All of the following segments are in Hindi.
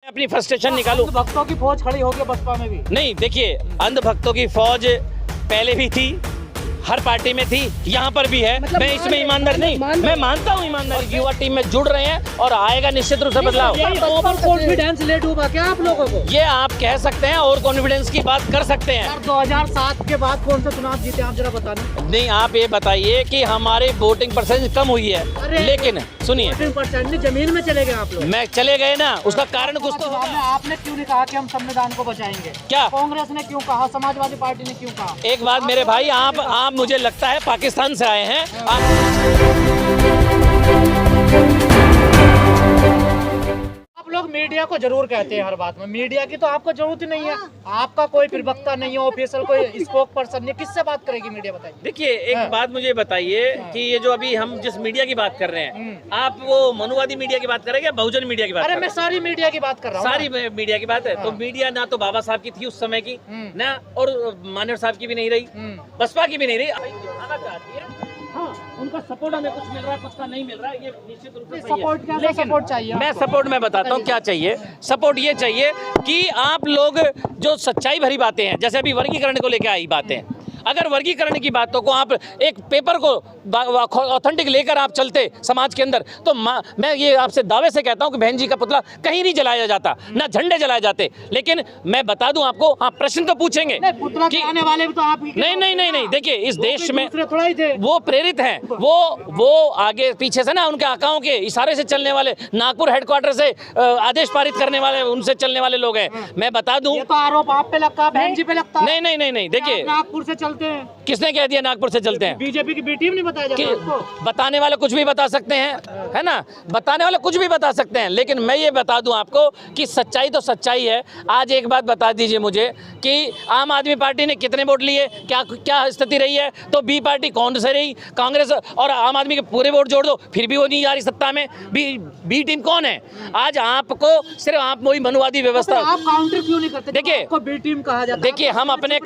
अपनी फ्रस्ट्रेशन निकालूं। भक्तों की फौज खड़ी होगी बसपा में भी। नहीं, देखिए, अंध भक्तों की फौज पहले भी थी, हर पार्टी में थी, यहाँ पर भी है। मतलब मैं इसमें ईमानदार नहीं, मैं मानता हूँ ईमानदार युवा टीम में जुड़ रहे हैं और आएगा निश्चित रूप से बदलाव। ओवर कॉन्फिडेंस ले डूबा क्या आप लोगों को? ये आप कह सकते हैं और कॉन्फिडेंस की बात कर सकते हैं। 2007 के बाद कौन सा चुनाव जीते आप जरा बताना। नहीं, आप ये बताइए कि हमारी वोटिंग परसेंटेज कम हुई है, लेकिन सुनिए, 18% जमीन में चले गए आप लोग। मैं चले गए ना, उसका कारण कुछ तो चुनाव में आपने क्यों नहीं कहा कि हम संविधान को बचाएंगे? क्या कांग्रेस ने क्यों कहा, समाजवादी पार्टी ने क्यों कहा? एक बात मेरे भाई, आप मुझे लगता है पाकिस्तान से आए हैं। आप लोग मीडिया को जरूर कहते हैं हर बात में, मीडिया की तो आपको जरूरत ही नहीं है। आपका कोई प्रवक्ता नहीं है, ऑफिशियल कोई स्पोक पर्सन नहीं, किससे बात करेगी मीडिया, बताइए। देखिए, एक बात मुझे बताइए कि ये जो अभी हम जिस मीडिया की बात कर रहे हैं, आप वो मनुवादी मीडिया की बात करेंगे या बहुजन मीडिया की बात? अरे मैं सारी मीडिया की बात कर रहा हूँ। सारी मीडिया की बात है। तो मीडिया ना तो बाबा साहब की थी उस समय की, ना और मानव साहब की भी नहीं रही, बसपा की भी नहीं रही। आना चाहती है, हाँ, उनका सपोर्ट हमें कुछ मिल रहा है, कुछ का नहीं मिल रहा है, ये निश्चित रूप से सपोर्ट क्या, लेकिन सपोर्ट चाहिए। मैं सपोर्ट में बताता हूँ क्या चाहिए। सपोर्ट ये चाहिए कि आप लोग जो सच्चाई भरी बातें हैं, जैसे अभी वर्गीकरण को लेकर आई बातें, अगर वर्गीकरण की बातों को आप एक पेपर को ऑथेंटिक लेकर आप चलते समाज के अंदर, तो मैं ये आपसे दावे से कहता हूं कि बहन जी का पुतला कहीं नहीं जलाया जाता, ना झंडे जलाए जाते। लेकिन मैं बता दूं आपको, आप प्रश्न तो पूछेंगे कि आने वाले भी तो आप नहीं, देखिए, इस देश में थोड़ा ही थे, वो प्रेरित हैं, वो आगे पीछे से ना उनके आकाओं के इशारे से चलने वाले, नागपुर हेडक्वार्टर से आदेश पारित करने वाले, उनसे चलने वाले लोग हैं। मैं बता दूं, ये तो आरोप आप पे लगता है, बहन जी पे लगता है। नहीं, देखिए, नागपुर से चलते हैं। किसने कह दिया नागपुर से चलते हैं? बीजेपी की बी टीम नहीं बताया जाता आपको? बताने वाले कुछ भी बता सकते हैं, है ना, बताने वाले कुछ भी बता सकते हैं, लेकिन मैं ये बता दूं आपको कि सच्चाई तो सच्चाई है। आज एक बात बता दीजिए मुझे कि आम आदमी पार्टी ने कितने वोट लिए, क्या स्थिति रही है? तो बी पार्टी कौन से रही? कांग्रेस और आम आदमी के पूरे वोट जोड़ दो, फिर भी वो नहीं जा रही सत्ता में। बी टीम कौन है? आज आपको सिर्फ आप वही मनुवादी व्यवस्था, आप काउंटर क्यों नहीं करते? देखिए, बी टीम कहा जाता है। देखिए, हम अपने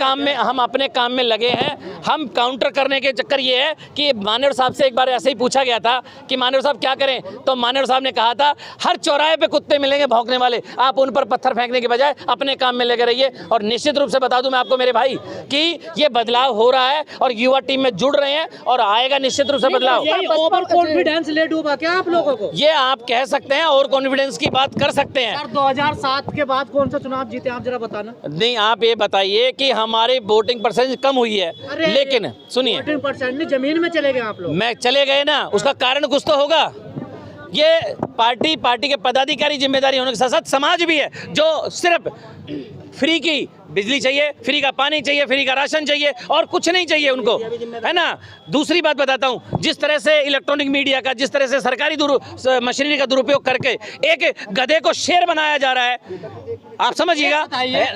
काम में लगे हैं। हम काउंटर करने के चक्कर ये है कि मानेर साहब से एक बार ऐसे ही पूछा गया था कि मानेर साहब क्या करें, तो मानेर साहब ने कहा था हर चौराहे पे कुत्ते मिलेंगे भौंकने वाले, आप उन पर पत्थर फेंकने के बजाय अपने काम में लगे रहिए। और निश्चित रूप से बता दूं मैं आपको मेरे भाई कि ये बदलाव हो रहा है और युवा टीम में जुड़ रहे हैं और आएगा निश्चित रूप से बदलाव। ओवर कॉन्फिडेंस ले डूबा क्या आप लोगों को? ये आप कह सकते हैं और कॉन्फिडेंस की बात कर सकते हैं। 2007 के बाद कौन सा चुनाव जीते आप जरा बताना। नहीं, आप ये बताइए कि हमारी वोटिंग परसेंटेज कम हुई है, लेकिन सुनिए, 18% जमीन में चले गए आप लोग। मैं चले गए ना, उसका कारण कुछ तो होगा। ये पार्टी के पदाधिकारी जिम्मेदारी होने के साथ साथ समाज भी है, जो सिर्फ फ्री की बिजली चाहिए, फ्री का पानी चाहिए, फ्री का राशन चाहिए और कुछ नहीं चाहिए उनको, है ना। दूसरी बात बताता हूँ, जिस तरह से इलेक्ट्रॉनिक मीडिया का, जिस तरह से सरकारी मशीनरी का दुरुपयोग करके एक गधे को शेर बनाया जा रहा है, आप समझिएगा।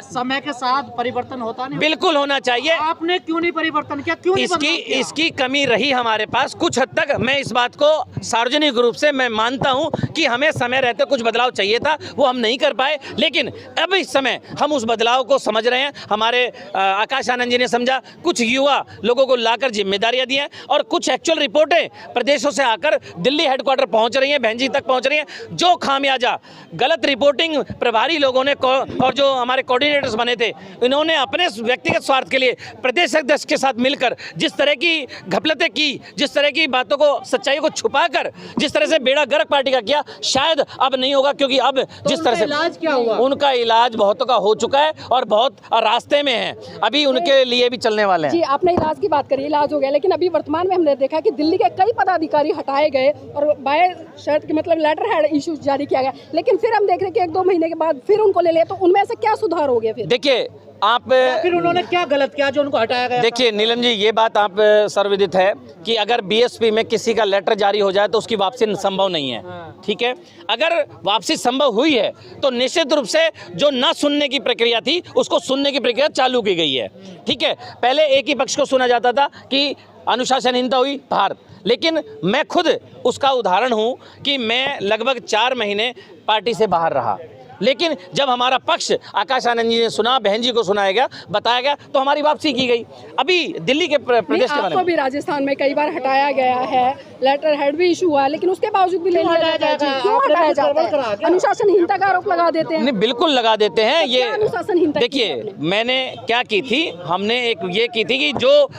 समय के साथ परिवर्तन होता नहीं? बिल्कुल होना चाहिए। आपने क्यों नहीं परिवर्तन किया? क्यों इसकी कमी रही हमारे पास कुछ हद तक। मैं इस बात को सार्वजनिक रूप से मैं मानता हूं कि हमें समय रहते कुछ बदलाव चाहिए था, वो हम नहीं कर पाए, लेकिन अब इस समय हम उस बदलाव को समझ रहे हैं। हमारे आकाश आनंद जी ने समझा, कुछ युवा लोगों को लाकर जिम्मेदारियां दी हैं और कुछ एक्चुअल रिपोर्टें प्रदेशों से आकर दिल्ली हेडक्वार्टर पहुंच रही हैं, बहन जी तक पहुंच रही हैं। जो खामियाजा गलत रिपोर्टिंग प्रभारी लोगों ने और जो हमारे कोऑर्डिनेटर्स बने थे, इन्होंने अपने व्यक्तिगत स्वार्थ के लिए प्रदेश अध्यक्ष के साथ मिलकर जिस तरह की घपलतें की, जिस तरह की बातों को, सच्चाई को छुपाकर जिस तरह से बेड़ा गर्क पार्टी का किया, शायद अब नहीं होगा, क्योंकि अब जिस तरह से इलाज क्या हुआ? उनका इलाज बहुतों का हो चुका है और बहुत रास्ते में है, अभी उनके लिए भी चलने वाले हैं। जी, आपने इलाज की बात करी, इलाज हो गया, लेकिन अभी वर्तमान में हमने देखा कि दिल्ली के कई पदाधिकारी हटाए गए और बाय शर्त के मतलब लेटर हेड इशू जारी किया गया, लेकिन फिर हम देख रहे हैं कि 1-2 महीने के बाद फिर उनको ले लिया, तो उनमें ऐसा क्या सुधार हो गया? फिर देखिए, आप फिर उन्होंने क्या गलत किया जो उनको हटाया गया? देखिए नीलम जी, ये बात आप सर्वविदित है कि अगर बीएसपी में किसी का लेटर जारी हो जाए तो उसकी वापसी संभव नहीं है, ठीक है। अगर वापसी संभव हुई है तो निश्चित रूप से जो ना सुनने की प्रक्रिया थी उसको सुनने की प्रक्रिया चालू की गई है, ठीक है। पहले एक ही पक्ष को सुना जाता था कि अनुशासनहीनता हुई बाहर, लेकिन मैं खुद उसका उदाहरण हूँ कि मैं लगभग 4 महीने पार्टी से बाहर रहा, लेकिन जब हमारा पक्ष आकाश आनंद जी ने सुना, बहन जी को सुनाया गया, बताया गया, तो हमारी वापसी की गई। अभी दिल्ली के प्रदेश के बारे आपको भी राजस्थान में कई बार हटाया गया है, लेटर हेड भी इशू हुआ, लेकिन उसके बावजूद भी ले लिया जाता है। क्यों हटाया जाता है? अनुशासनहीनता का आरोप लगा देते हैं। नहीं, बिल्कुल लगा देते हैं। ये अनुशासनहीनता देखिए, मैंने क्या की थी, हमने एक ये की थी कि जो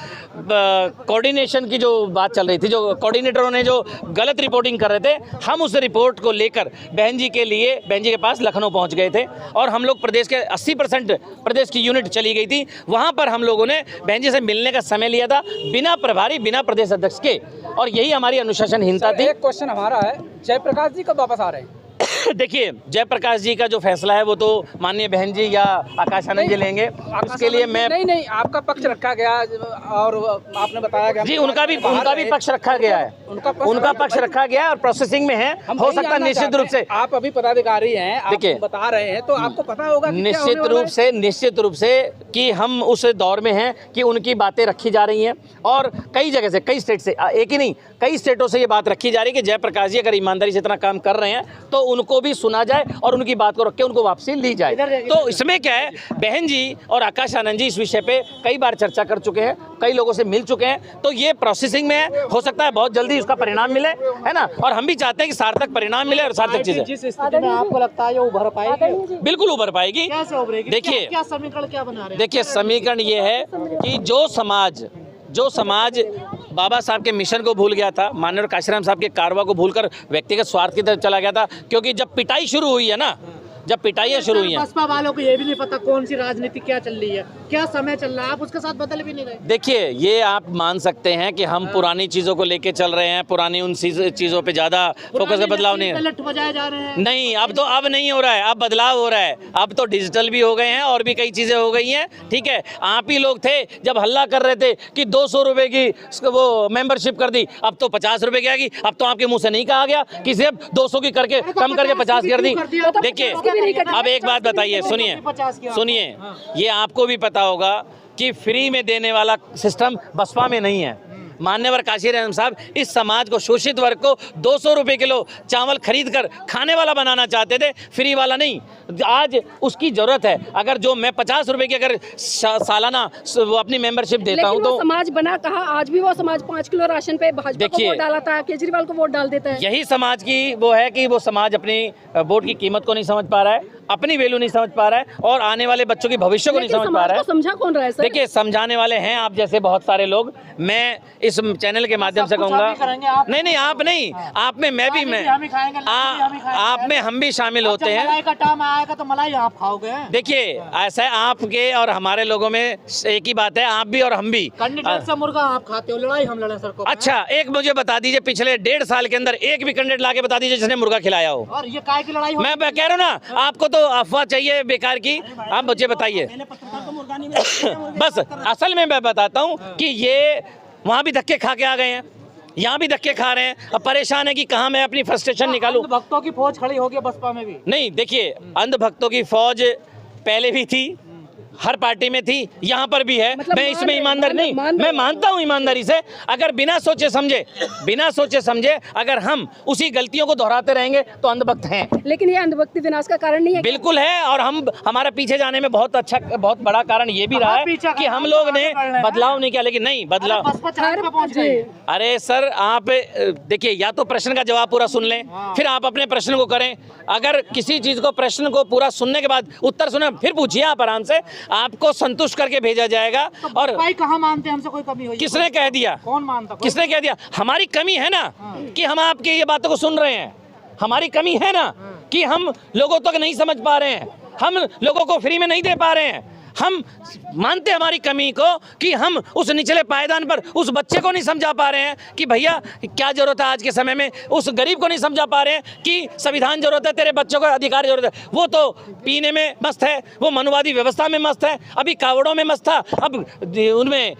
कोऑर्डिनेशन की जो बात चल रही थी, जो कोऑर्डिनेटरों ने जो गलत रिपोर्टिंग कर रहे थे, हम उस रिपोर्ट को लेकर बहन जी के पास लखनऊ पहुंच गए थे और हम लोग प्रदेश के 80% प्रदेश की यूनिट चली गई थी। वहां पर हम लोगों ने बहन जी से मिलने का समय लिया था, बिना प्रभारी, बिना प्रदेश अध्यक्ष के, और यही हमारी अनुशासनहीनता थी। एक क्वेश्चन हमारा है, जयप्रकाश जी कब वापस आ रहे हैं? देखिए, जयप्रकाश जी का जो फैसला है वो तो माननीय बहन जी या आकाश आनंद जी लेंगे। उसके लिए मैं नहीं, आपका पक्ष रखा गया और आपने बताया गया जी, उनका भी पक्ष रखा गया है, उनका पक्ष रखा गया है और प्रोसेसिंग में है। हो सकता है निश्चित रूप से, आप अभी पदाधिकारी हैं, आप देखिए, बता रहे हैं, तो आपको पता होगा कि निश्चित रूप से कि हम उस दौर में हैं कि उनकी बातें रखी जा रही हैं और कई जगह से, कई स्टेट से, एक ही नहीं, कई स्टेटों से ये बात रखी जा रही है कि जयप्रकाश जी अगर ईमानदारी से इतना काम कर रहे हैं तो उनको भी सुना जाए और उनकी बात को रख के उनको वापसी ली जाए। तो इसमें क्या है, बहन जी और आकाश आनंद जी इस विषय पे कई बार चर्चा कर चुके हैं, कई लोगों से मिल चुके हैं, तो ये प्रोसेसिंग में है। हो सकता है बहुत जल्दी उसका परिणाम मिले, है ना, और हम भी चाहते हैं कि सार्थक परिणाम मिले और सार्थक चीजें। जिस स्थिति में आपको लगता है ये उभर पाएगी? बिल्कुल उभर पाएगी। कैसे उभरेगी? देखिए, क्या समीकरण क्या बना रहे हैं? देखिए, समीकरण ये है कि जो समाज बाबा साहब के मिशन को भूल गया था, माननीय काशीराम साहब के कारवा को भूलकर व्यक्तिगत स्वार्थ की तरफ चला गया था, क्योंकि जब पिटाई शुरू हुई है ना, जब पिटाइयाँ शुरू हुई हैं, बसपा वालों को ये भी नहीं पता कौन सी राजनीति क्या चल रही है, क्या समय चल रहा है, आप उसके साथ बदल भी नहीं रहे। देखिए, ये आप मान सकते हैं कि हम पुरानी चीज़ों को लेके चल रहे हैं, पुरानी उन चीज़ों पे ज़्यादा फोकस का बदलाव नहीं है। लठ बजाए जा रहे हैं। नहीं, अब नहीं हो रहा है, अब बदलाव हो रहा है। अब तो डिजिटल भी हो गए हैं और भी कई चीज़ें हो गई हैं, ठीक है। आप ही लोग थे जब हल्ला कर रहे थे कि 200 रुपये की वो मेंबरशिप कर दी, अब तो 50 रुपये की आएगी। अब तो आपके मुँह से नहीं कहा गया कि सिर्फ 200 की करके कम करके 50 कर दी। देखिए, अब एक बात बताइए, सुनिए, ये आपको भी पता होगा कि फ्री में देने वाला सिस्टम बसपा में नहीं है। मान्यवर काशीराम साहब इस समाज को, शोषित वर्ग को 200 रुपये किलो चावल खरीद कर खाने वाला बनाना चाहते थे, फ्री वाला नहीं। आज उसकी जरूरत है। अगर जो मैं 50 रुपये की अगर सालाना वो अपनी मेंबरशिप देता हूं, तो समाज बना कहा, आज भी वो समाज 5 किलो राशन पे भाजपा को वोट डाला था, केजरीवाल को वोट डाल देता है। यही समाज की वो है कि वो समाज अपनी वोट की कीमत को नहीं समझ पा रहा है, अपनी वैल्यू नहीं समझ पा रहा है और आने वाले बच्चों के भविष्य को नहीं समझ पा रहा है। समझा कौन रहा है सर? देखिए, समझाने वाले हैं आप जैसे बहुत सारे लोग। मैं इस चैनल के माध्यम से कहूँगा, नहीं, आप नहीं, आप में मैं भी, आप में हम भी शामिल होते हैं। मलाई का टाइम आएगा तो मलाई आप खाओगे। देखिए, ऐसा है, आपके और हमारे लोगों में एक ही बात है, आप भी और हम भी। कैंडिडेट से मुर्गा आप खाते हो, लड़ाई हम लड़े सर को। अच्छा, एक मुझे बता दीजिए, पिछले 1.5 साल के अंदर एक भी कैंडिडेट लाके बता दीजिए जिसने मुर्गा खिलाया हो। और ये काय की लड़ाई? मैं कह रहा हूँ ना, आपको तो अफवाह चाहिए बेकार की, आप मुझे बताइए। बस असल में मैं बताता हूँ कि ये वहाँ भी धक्के खा के आ गए हैं, यहाँ भी धक्के खा रहे हैं। अब परेशान है कि कहाँ मैं अपनी फ्रस्ट्रेशन निकालूं। भक्तों की फौज खड़ी होगी बसपा में भी। नहीं, देखिए, अंध भक्तों की फौज पहले भी थी, हर पार्टी में थी, यहाँ पर भी है। मैं इसमें ईमानदार नहीं, मैं मानता हूँ ईमानदारी से। अगर बिना सोचे समझे अगर हम उसी गलतियों को दोहराते रहेंगे तो अंधभक्त हैं। लेकिन ये अंधभक्ति विनाश का कारण नहीं है। बिल्कुल है, और हमारा पीछे जाने में बहुत बड़ा कारण ये भी रहा है कि हम लोग ने बदलाव नहीं किया। लेकिन नहीं, बदलाव, अरे सर, आप देखिए, या तो प्रश्न का जवाब पूरा सुन लें, फिर आप अपने प्रश्न को करें। अगर किसी चीज को, प्रश्न को पूरा सुनने के बाद उत्तर सुने, फिर पूछिए आप आराम से, आपको संतुष्ट करके भेजा जाएगा। तो और भाई कहाँ मानते हैं हमसे कोई कमी हुई? किसने कह दिया? कौन मानता? किसने कह दिया? हमारी कमी है ना कि हम आपकी ये बातों को सुन रहे हैं। हमारी कमी है ना कि हम लोगों तक नहीं समझ पा रहे हैं, हम लोगों को फ्री में नहीं दे पा रहे हैं। हम मानते हमारी कमी को कि हम उस निचले पायदान पर उस बच्चे को नहीं समझा पा रहे हैं कि भैया क्या जरूरत है आज के समय में, उस गरीब को नहीं समझा पा रहे हैं कि संविधान जरूरत है, तेरे बच्चों को अधिकार जरूरत है। वो तो पीने में मस्त है, वो मनुवादी व्यवस्था में मस्त है, अभी कावड़ों में मस्त था, अब उनमें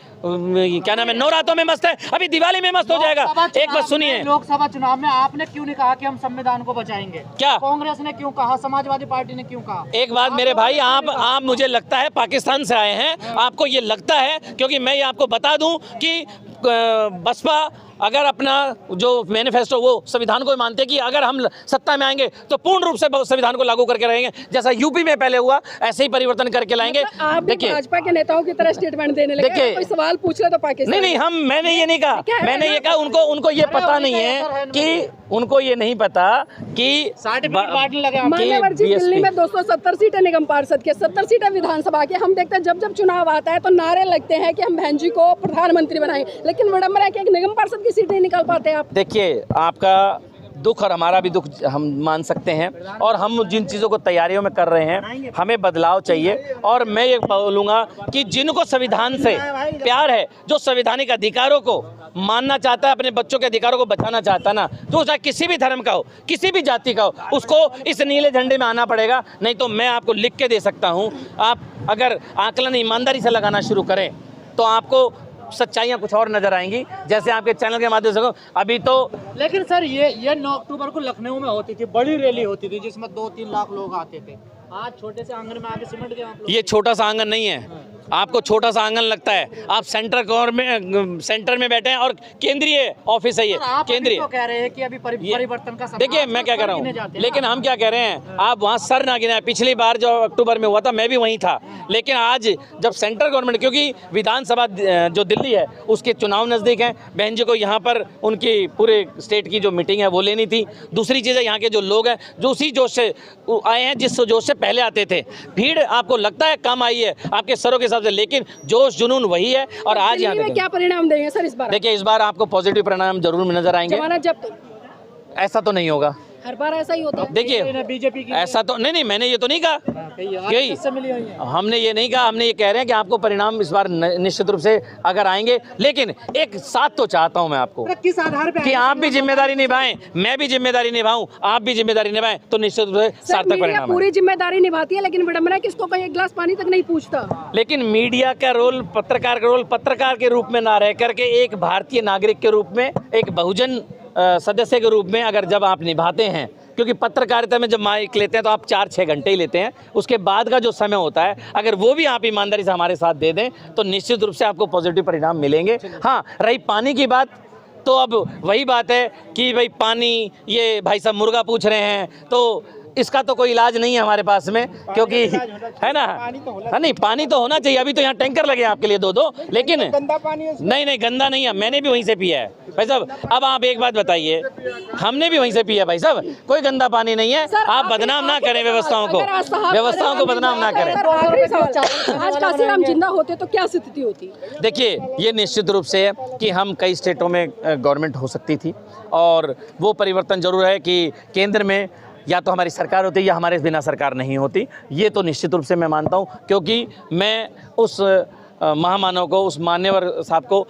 क्या नाम है, नवरातों में मस्त है, अभी दिवाली में मस्त हो जाएगा। एक बात सुनिए, लोकसभा चुनाव में आपने क्यों नहीं कहा कि हम संविधान को बचाएंगे? क्या कांग्रेस ने क्यों कहा? समाजवादी पार्टी ने क्यों कहा? एक बात मेरे भाई, आप मुझे लगता है पाकिस्तान से आए हैं, आपको ये लगता है, क्योंकि मैं ये आपको बता दूं कि बसपा अगर अपना जो मैनिफेस्टो वो संविधान को मानते हैं कि अगर हम सत्ता में आएंगे तो पूर्ण रूप से संविधान को लागू करके रहेंगे, जैसा यूपी में पहले हुआ ऐसे ही परिवर्तन करके लाएंगे। आप भी देखिए भाजपा के नेताओं की तरह स्टेटमेंट देने लगे। देखिए, कोई सवाल पूछ ले तो पाकिस्तान नहीं मैंने ये नहीं कहा, मैंने ये कहा उनको ये पता नहीं है कि उनको ये नहीं पता कि सर्टिफिकेट बांटने लगे आप। मान्यवर जी, दिल्ली में 270 सीटें निगम पार्षद के, 70 सीटें विधानसभा के। हम देखते हैं जब जब आता है तो नारे लगते हैं कि हम बहन जी को प्रधानमंत्री बनाएं, लेकिन विडंबना है कि एक निगम पार्षद की सीट नहीं निकाल पाते आप। देखिए, आपका दुख और हमारा भी दुख हम मान सकते हैं, और हम जिन चीज़ों को तैयारियों में कर रहे हैं हमें बदलाव चाहिए। और मैं ये बोलूँगा कि जिनको संविधान से प्यार है, जो संवैधानिक अधिकारों को मानना चाहता है, अपने बच्चों के अधिकारों को बचाना चाहता है ना, तो चाहे किसी भी धर्म का हो, किसी भी जाति का हो, उसको इस नीले झंडे में आना पड़ेगा। नहीं तो मैं आपको लिख के दे सकता हूँ, आप अगर आकलन ईमानदारी से लगाना शुरू करें तो आपको सच्चाइयाँ कुछ और नजर आएंगी, जैसे आपके चैनल के माध्यम से। अभी तो लेकिन सर ये 9 अक्टूबर को लखनऊ में होती थी, बड़ी रैली होती थी जिसमें 2-3 लाख लोग आते थे। आज छोटे से आंगन में आके सिमट गए आप लोग। ये छोटा सा आंगन नहीं है, आपको छोटा सा आंगन लगता है। आप सेंटर में बैठे हैं और केंद्रीय ऑफिस है ये, केंद्रीय। तो कह रहे हैं कि अभी परिवर्तन का समय। देखिए, मैं क्या कह रहा हूँ, लेकिन हम क्या कह रहे हैं, आप वहाँ सर ना गिनाएं। पिछली बार जो अक्टूबर में हुआ था मैं भी वहीं था, लेकिन आज जब सेंट्रल गवर्नमेंट, क्योंकि विधानसभा जो दिल्ली है उसके चुनाव नज़दीक हैं, बहन जी को यहाँ पर उनकी पूरे स्टेट की जो मीटिंग है वो लेनी थी। दूसरी चीज़ है, यहाँ के जो लोग हैं जो उसी जोश से आए हैं जिस जोश से पहले आते थे। भीड़ आपको लगता है कम आई है आपके सरों के हिसाब से, लेकिन जोश जुनून वही है। और आज यहाँ में क्या परिणाम देंगे सर इस बार? देखिए, इस बार आपको पॉजिटिव परिणाम जरूर नजर आएंगे। जमानत जब्त ऐसा तो नहीं होगा, हर बार ऐसा ही होता है। देखिए बीजेपी की ऐसा तो नहीं, मैंने ये तो नहीं कहा, यही हमने ये नहीं कहा। हमने ये कह रहे हैं कि आपको परिणाम इस बार निश्चित रूप से अगर आएंगे, लेकिन एक साथ तो चाहता हूं मैं आपको किस आधार पे कि आप भी जिम्मेदारी निभाएं, मैं भी जिम्मेदारी निभाऊं, आप भी जिम्मेदारी निभाएं, तो निश्चित रूप से सार्थक परिणाम। पूरी जिम्मेदारी निभाती है, लेकिन विडंबना किसको कोई एक गिलास पानी तक नहीं पूछता। लेकिन मीडिया का रोल, पत्रकार का रोल पत्रकार के रूप में ना रह करके एक भारतीय नागरिक के रूप में, एक बहुजन सदस्य के रूप में अगर जब आप निभाते हैं, क्योंकि पत्रकारिता में जब माइक लेते हैं तो आप 4-6 घंटे ही लेते हैं, उसके बाद का जो समय होता है अगर वो भी आप ईमानदारी से हमारे साथ दे दें तो निश्चित रूप से आपको पॉजिटिव परिणाम मिलेंगे। हाँ, रही पानी की बात, तो अब वही बात है कि भाई पानी, ये भाई साहब मुर्गा पूछ रहे हैं, तो इसका तो कोई इलाज नहीं है हमारे पास में, क्योंकि है ना, हाँ नहीं, पानी तो होना चाहिए। अभी तो यहाँ टैंकर लगे आपके लिए 2-2, लेकिन गंदा पानी है। नहीं गंदा नहीं है, मैंने भी वहीं से पिया है भाई साहब। अब आप एक बात बताइए, हमने भी वहीं से पिया भाई साहब, कोई गंदा पानी नहीं है। आप बदनाम ना करें व्यवस्थाओं को बदनाम ना करें। आज काशीराम जिंदा होते तो क्या स्थिति होती? देखिए, ये निश्चित रूप से कि हम कई स्टेटों में गवर्नमेंट हो सकती थी, और वो परिवर्तन जरूर है कि केंद्र में या तो हमारी सरकार होती या हमारे बिना सरकार नहीं होती। ये तो निश्चित रूप से मैं मानता हूँ, क्योंकि मैं उस महामानव को, उस मान्यवर साहब को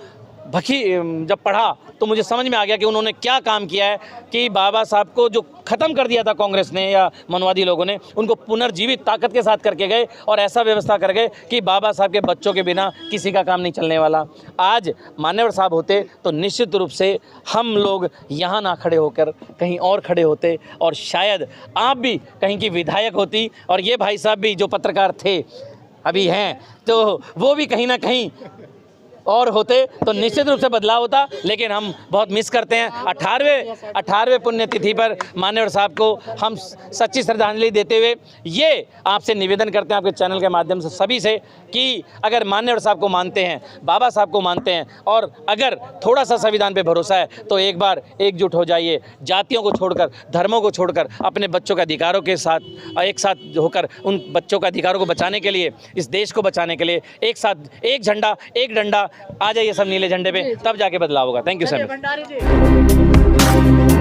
जब पढ़ा तो मुझे समझ में आ गया कि उन्होंने क्या काम किया है, कि बाबा साहब को जो ख़त्म कर दिया था कांग्रेस ने या मनवादी लोगों ने, उनको पुनर्जीवित ताकत के साथ करके गए और ऐसा व्यवस्था कर गए कि बाबा साहब के बच्चों के बिना किसी का काम नहीं चलने वाला। आज मान्यवर साहब होते तो निश्चित रूप से हम लोग यहाँ ना खड़े होकर कहीं और खड़े होते, और शायद आप भी कहीं की विधायक होती, और ये भाई साहब भी जो पत्रकार थे अभी हैं, तो वो भी कहीं ना कहीं और होते, तो निश्चित रूप से बदलाव होता। लेकिन हम बहुत मिस करते हैं। 18वें पुण्यतिथि पर मान्यवर साहब को हम सच्ची श्रद्धांजलि देते हुए ये आपसे निवेदन करते हैं, आपके चैनल के माध्यम से सभी से, कि अगर मान्यवर साहब को मानते हैं, बाबा साहब को मानते हैं, और अगर थोड़ा सा संविधान पे भरोसा है, तो एक बार एकजुट हो जाइए। जातियों को छोड़कर, धर्मों को छोड़कर, अपने बच्चों के अधिकारों के साथ एक साथ होकर उन बच्चों के अधिकारों को बचाने के लिए, इस देश को बचाने के लिए एक साथ, एक झंडा एक डंडा, आ जाइए सब नीले झंडे पे, तब जाके बदलाव होगा। Thank you sir. Bhandari ji.